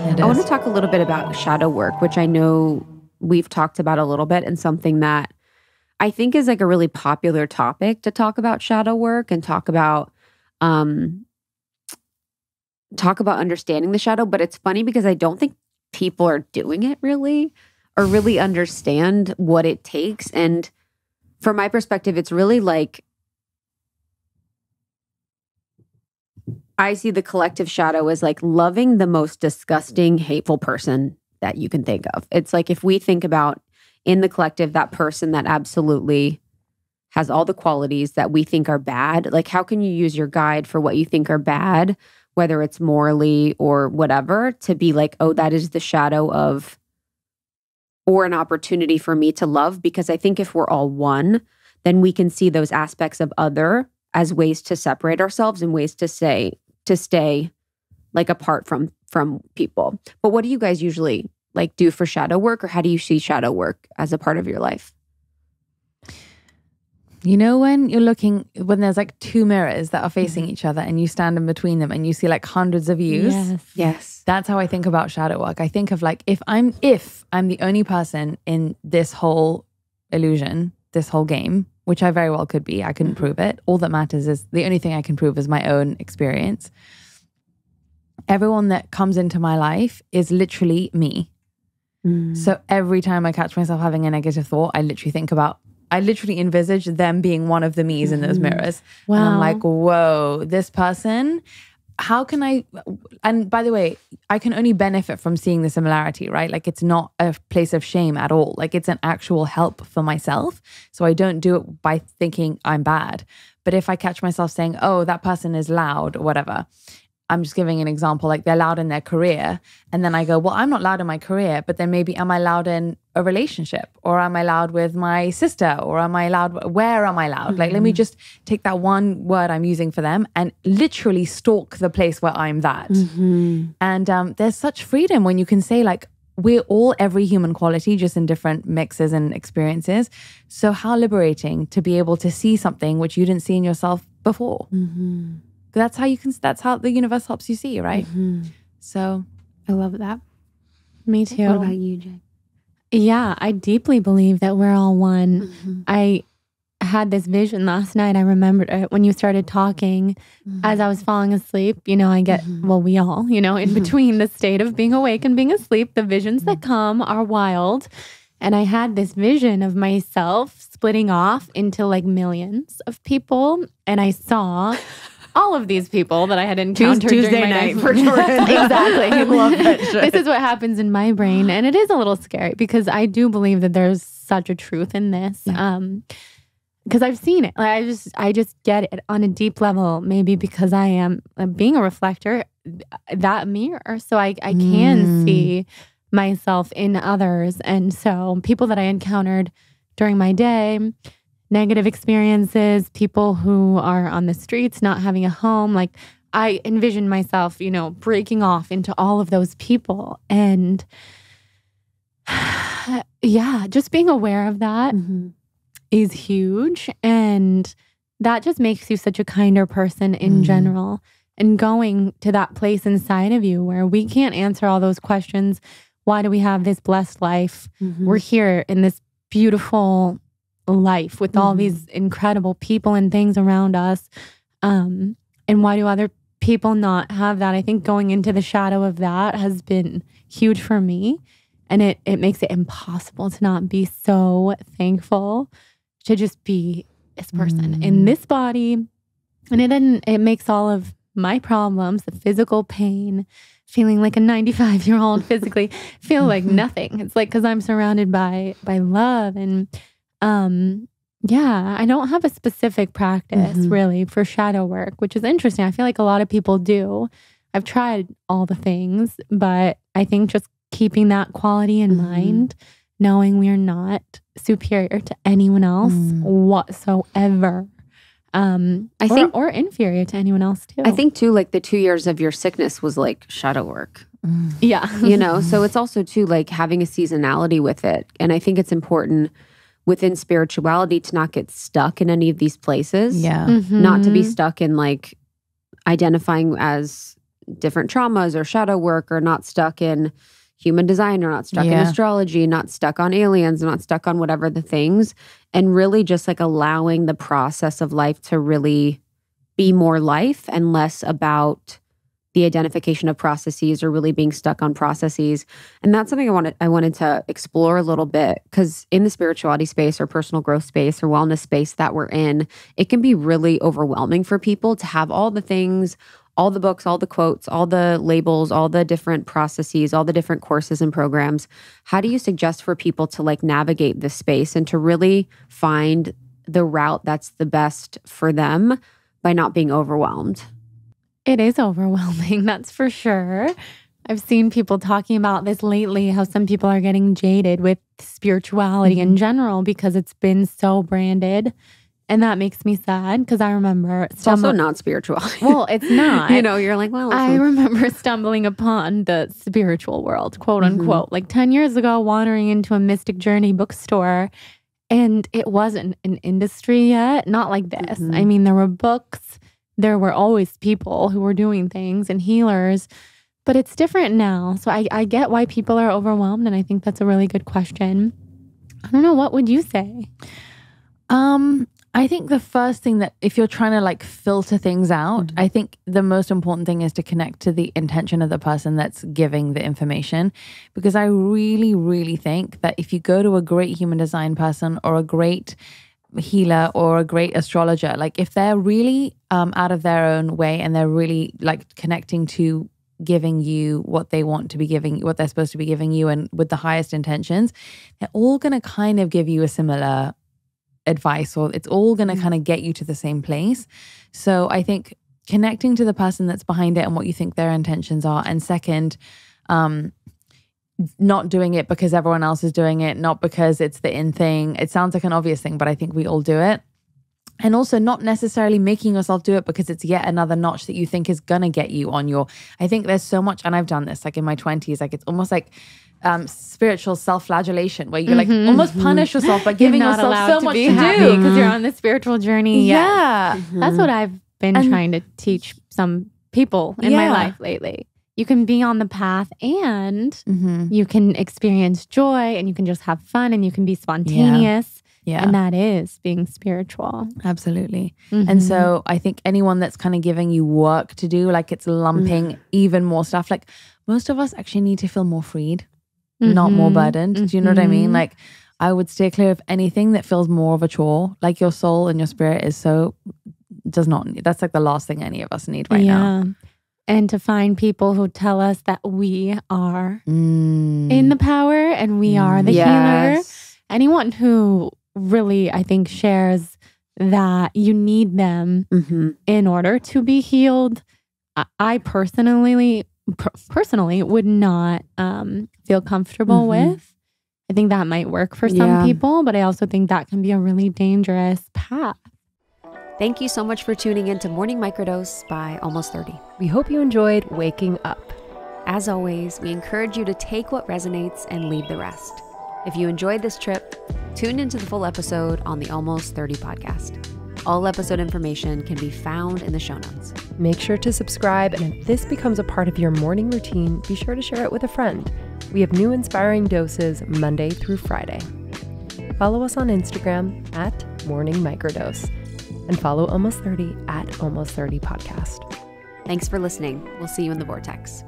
I want to talk a little bit about shadow work, which I know we've talked about a little bit, and something that I think is like a really popular topic to talk about shadow work and talk about understanding the shadow. But it's funny because I don't think people are doing it really, or really understand what it takes. And from my perspective, it's really like, I see the collective shadow as like loving the most disgusting, hateful person that you can think of. It's like, if we think about in the collective, that person that absolutely has all the qualities that we think are bad, like how can you use your guide for what you think are bad, whether it's morally or whatever, to be like, oh, that is the shadow of, or an opportunity for me to love? Because I think if we're all one, then we can see those aspects of other as ways to separate ourselves and ways to stay like apart from people. But what do you guys usually like do for shadow work, or how do you see shadow work as a part of your life? You know, when when there's like two mirrors that are facing each other and you stand in between them and you see like hundreds of views. Yes. That's how I think about shadow work. I think of like, if I'm the only person in this whole illusion, this whole game, which I very well could be, I couldn't prove it. All that matters is, the only thing I can prove is my own experience. Everyone that comes into my life is literally me. So every time I catch myself having a negative thought, I literally envisage them being one of the me's in those mirrors. Wow. And I'm like, whoa, this person, how can I, and by the way, I can only benefit from seeing the similarity, right? Like, it's not a place of shame at all. Like, it's an actual help for myself. So I don't do it by thinking I'm bad. But if I catch myself saying, oh, that person is loud or whatever, I'm just giving an example, like they're loud in their career. And then I go, well, I'm not loud in my career, but then maybe am I loud in a relationship? Or am I loud with my sister? Or am I loud? Where am I loud? Like, let me just take that one word I'm using for them and literally stalk the place where I'm that. And there's such freedom when you can say, like, we're all every human quality, just in different mixes and experiences. So how liberating to be able to see something which you didn't see in yourself before. That's how the universe helps you see, right? So I love that. Me too. What about you, Jay? Yeah, I deeply believe that we're all one. I had this vision last night. I remembered it when you started talking. As I was falling asleep, you know, I get, well, we all, you know, in between the state of being awake and being asleep, the visions that come are wild. And I had this vision of myself splitting off into like millions of people. And I saw all of these people that I had encountered Tuesday during my night night. for Jordan. Exactly. I love that shit. This is what happens in my brain. And it is a little scary because I do believe that there's such a truth in this. Because I've seen it. Like, I just get it on a deep level, maybe because I am being a reflector, that mirror. So I can see myself in others. And so people that I encountered during my day, negative experiences, people who are on the streets, not having a home. Like, I envision myself, you know, breaking off into all of those people. And yeah, just being aware of that is huge. And that just makes you such a kinder person in general. And going to that place inside of you where we can't answer all those questions. Why do we have this blessed life? We're here in this beautiful life with all these incredible people and things around us. And why do other people not have that? I think going into the shadow of that has been huge for me. And it makes it impossible to not be so thankful to just be this person in this body. And it makes all of my problems, the physical pain, feeling like a 95-year-old physically, feel like nothing. It's like, because I'm surrounded by love. And yeah, I don't have a specific practice really for shadow work, which is interesting. I feel like a lot of people do. I've tried all the things, but I think just keeping that quality in mind, knowing we're not superior to anyone else whatsoever. I think, or inferior to anyone else too. I think too, like the 2 years of your sickness was like shadow work. Yeah. You know, so it's also too like having a seasonality with it. And I think it's important within spirituality to not get stuck in any of these places. Yeah. Not to be stuck in like identifying as different traumas or shadow work, or not stuck in human design, or not stuck in astrology, not stuck on aliens, not stuck on whatever the things, and really just like allowing the process of life to really be more life and less about the identification of processes or really being stuck on processes. And that's something I wanted to explore a little bit, because in the spirituality space or personal growth space or wellness space that we're in, it can be really overwhelming for people to have all the things, all the books, all the quotes, all the labels, all the different processes, all the different courses and programs. How do you suggest for people to like navigate this space and to really find the route that's the best for them by not being overwhelmed? It is overwhelming, that's for sure. I've seen people talking about this lately, how some people are getting jaded with spirituality in general because it's been so branded. And that makes me sad, because I remember... It's also not spirituality. Well, it's not. You're like, well... I remember stumbling upon the spiritual world, quote unquote, like 10 years ago, wandering into a Mystic Journey bookstore. And it wasn't an industry yet, not like this. I mean, there were books. There were always people who were doing things and healers, but it's different now. So I get why people are overwhelmed, and I think that's a really good question. I don't know, what would you say? I think the first thing that, if you're trying to like filter things out, I think the most important thing is to connect to the intention of the person that's giving the information. Because I really, really think that if you go to a great human design person or a great healer or a great astrologer, like if they're really out of their own way and they're really like connecting to giving you what they want to be giving, what they're supposed to be giving you, and with the highest intentions, they're all going to kind of give you a similar advice, or it's all going to kind of get you to the same place. So I think connecting to the person that's behind it and what you think their intentions are. And second, not doing it because everyone else is doing it, not because it's the in thing. It sounds like an obvious thing, but I think we all do it. And also not necessarily making yourself do it because it's yet another notch that you think is going to get you on your... I think there's so much, and I've done this like in my 20s, like it's almost like spiritual self-flagellation, where you like almost punish yourself by giving yourself so much to do because you're on this spiritual journey. Yeah. That's what I've been trying to teach some people in my life lately. You can be on the path and you can experience joy, and you can just have fun, and you can be spontaneous. Yeah. And that is being spiritual. Absolutely. And so I think anyone that's kind of giving you work to do, like it's lumping even more stuff, like most of us actually need to feel more freed, not more burdened. Do you know what I mean? Like I would steer clear of anything that feels more of a chore. Like your soul and your spirit does not need, that's like the last thing any of us need right now. And to find people who tell us that we are in the power and we are the healer. Anyone who really, I think, shares that you need them in order to be healed, I personally would not feel comfortable with. I think that might work for some people, but I also think that can be a really dangerous path. Thank you so much for tuning in to Morning Microdose by Almost 30. We hope you enjoyed waking up. As always, we encourage you to take what resonates and leave the rest. If you enjoyed this trip, tune into the full episode on the Almost 30 podcast. All episode information can be found in the show notes. Make sure to subscribe, and if this becomes a part of your morning routine, be sure to share it with a friend. We have new inspiring doses Monday through Friday. Follow us on Instagram at Morning Microdose, and follow Almost 30 at Almost 30 Podcast. Thanks for listening. We'll see you in the vortex.